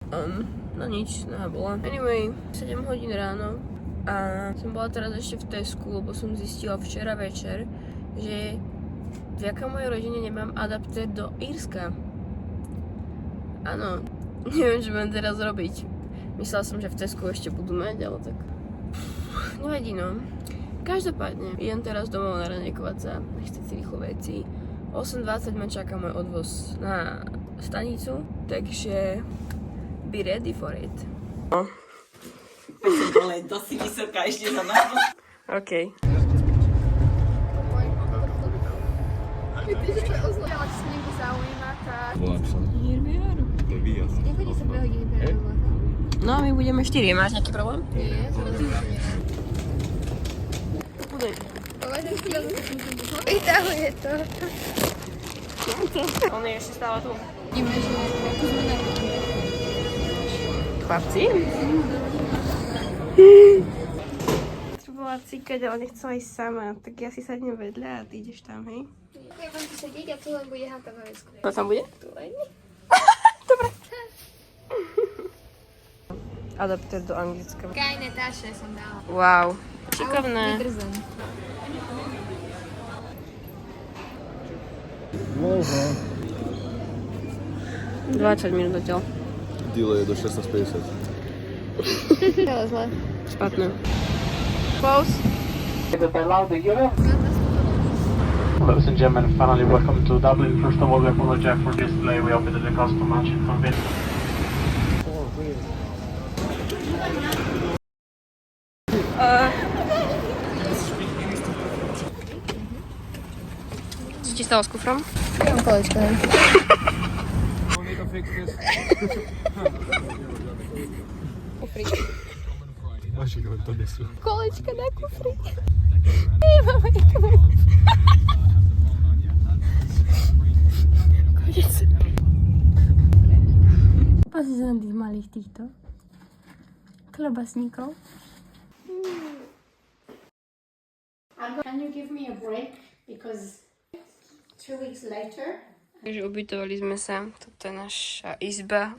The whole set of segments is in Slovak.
No nič, noha bola. Anyway, 7 hodín ráno a som bola teraz ešte v Tesku, lebo som zistila včera večer, že vďaka mojej rodine nemám adaptér do Írska. Áno, neviem, čo budem teraz robiť. Myslela som, že v Tesku ešte budú mať, ale tak... nevadí, no. Každopádne, idem teraz domov naranejkovať sa, nechcem si rýchlo veci. 8:20 ma čaká môj odvoz na stanicu, takže be ready for it. No. Ale to si vysoká ešte za nás. OK. Víte, že to je ozlo, ale čo sa niekto zaujíma, tak... Volám sa. To je výjazd. Nechodí sa 2 hodiny behať. No a my budeme 4. Máš nejaký problém? Nie, to ty už nie. Budem. Povedem si, ale to musím buchom. Vytahuje to. On je ešte stále tu. Vidíme, že ako sme na Chlapci? Tu bola cikať, ale nechcela ísť sama. Tak ja si sadnem vedľa a ty ideš tam, hej? Ja vám tu sedieť a tu len bude háka na vesku. To tam bude? Tu len. Dobre. Adaptér do anglického. Kajné taše som dala. Wow. Šikovné. Vydrzem. Dlouho. 20 minút zatiaľ. Delay je do 16:50. To je zle. Špatné. Close. Ladies and gentlemen, finally welcome to Dublin. First of all, we apologize for this delay. We hope that the customer should convince. Co ti stalo s kufrom? Mám kolečko, ne? To nesú. Kolečka na kufri. Mama, jaká má kufri. Konec. Pozri sa na tých malých týchto klobasníkov. Can you give me a break? Because 2 weeks later, Takže ubytovali sme sa. Toto je naša izba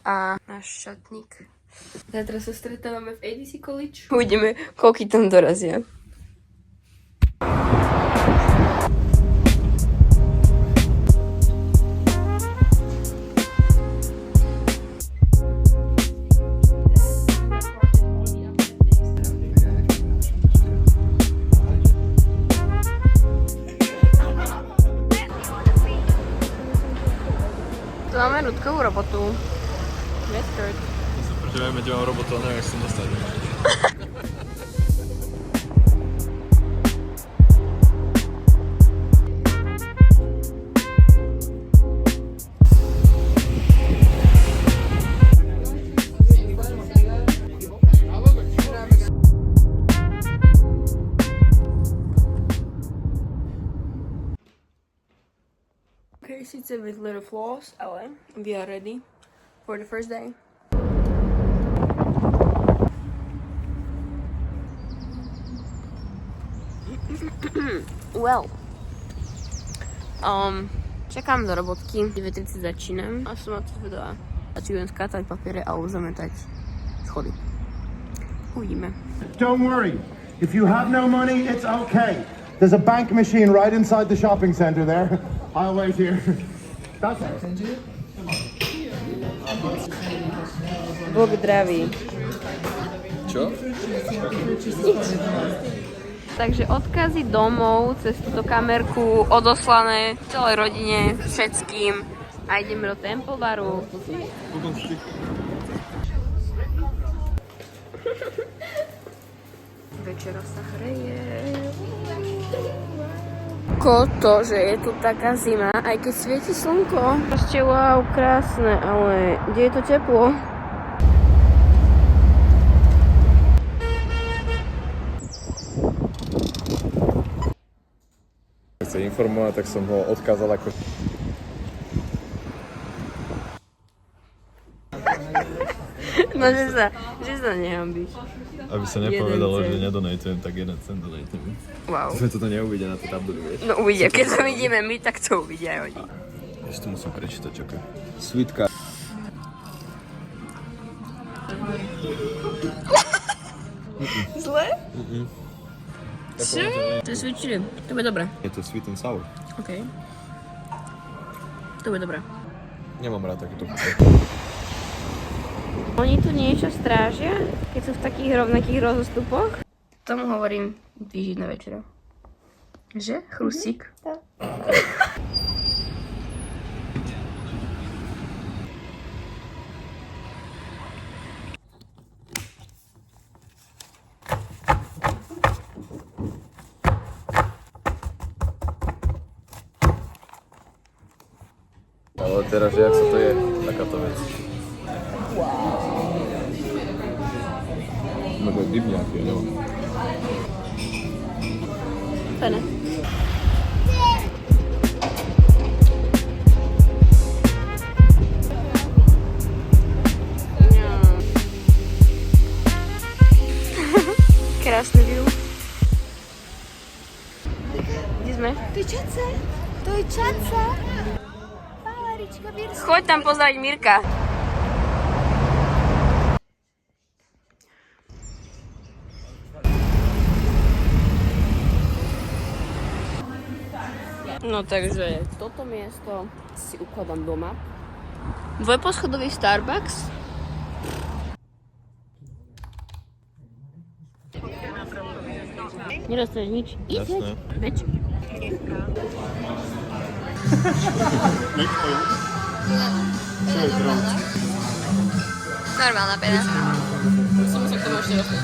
a náš šatník. Zajtra sa stretávame v ADC College. Uvidíme, koľky tam dorazia. Tu máme ľudkovú robotu. Westgard. Super, že vieme, kde mám robotu, ale neviem, jak som dostať. Okay, síce with little flaws, ale we are ready for the first day. Well, čakám do robotky, 9:30 začínam a som na to zvedavá. Začívam skátať papiere alebo zametať schody. Uvidíme. Don't worry. If you have no money, it's okay. There's a bank machine right inside the shopping center there. I'll wait here. That's it. Bok draví. Čo? Takže odkazy domov cez túto kamerku odoslané celej rodine, všetkým. A ideme do Temple Baru. Večera sa hreje. To, že je tu taká zima, aj keď svieti slnko. Proste wow, krásne, ale kde je to teplo? Chce informovať, tak som ho odkázal ako... No, že sa nehambíš. Aby sa nepovedalo, Jeden že cent. nedonatujem, tak 1 cent donatujem. Wow. Sme toto neuvidia na tej tabuli, vieš. No uvidia, keď to vidíme my, tak to uvidia aj oni. Ešte musím prečítať, čo Sweetka. Zle? Čo? To je sweet chili. To bude dobré. Je to sweet and sour. OK. To bude dobré. Nemám rád takúto chuť. Oni tu niečo strážia, keď sú v takých rovnakých rozostupoch. Tomu hovorím výživná večera. Že? Chrustík. Ale teraz, že jak sa to je, takáto vec. Nebo je dybňáky, ja neviem. Fajné. Krásny view. Kde sme? To je Čaca. To je Čaca. Valerička Mirska. Choď tam pozdraviť Mirka. No takže toto miesto si ukladám doma. Dvojposchodový Starbucks. Nedostaneš nič. Jasné. Veď. Normálna pena. Musíme sa k tomu ešte dostať.